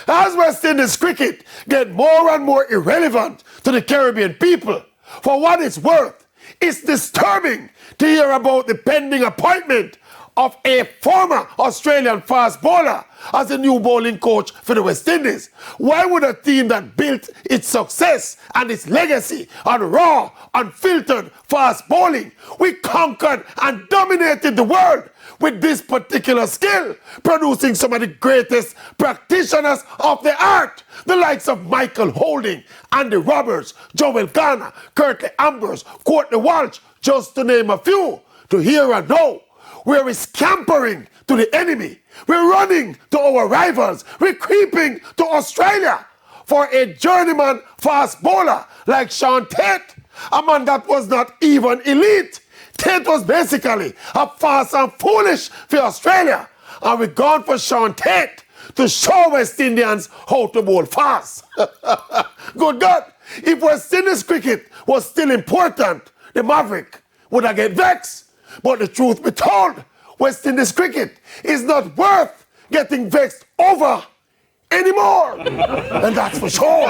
As West Indies cricket get more and more irrelevant to the Caribbean people, for what it's worth, it's disturbing to hear about the pending appointment of a former Australian fast bowler as the new bowling coach for the West Indies. Why would a team that built its success and its legacy on raw, unfiltered fast bowling, we conquered and dominated the world with this particular skill, producing some of the greatest practitioners of the art, the likes of Michael Holding, Andy Roberts, Joel Garner, Curtly Ambrose, Courtney Walsh, just to name a few, to hear and know. We're scampering to the enemy. We're running to our rivals. We're creeping to Australia for a journeyman fast bowler like Sean Tate, a man that was not even elite. Tate was basically a fast and foolish for Australia. And we're gone for Sean Tate to show West Indians how to bowl fast. Good God, if West Indies cricket was still important, the Maverick would have get vexed. But the truth be told, West Indies cricket is not worth getting vexed over anymore. And that's for sure.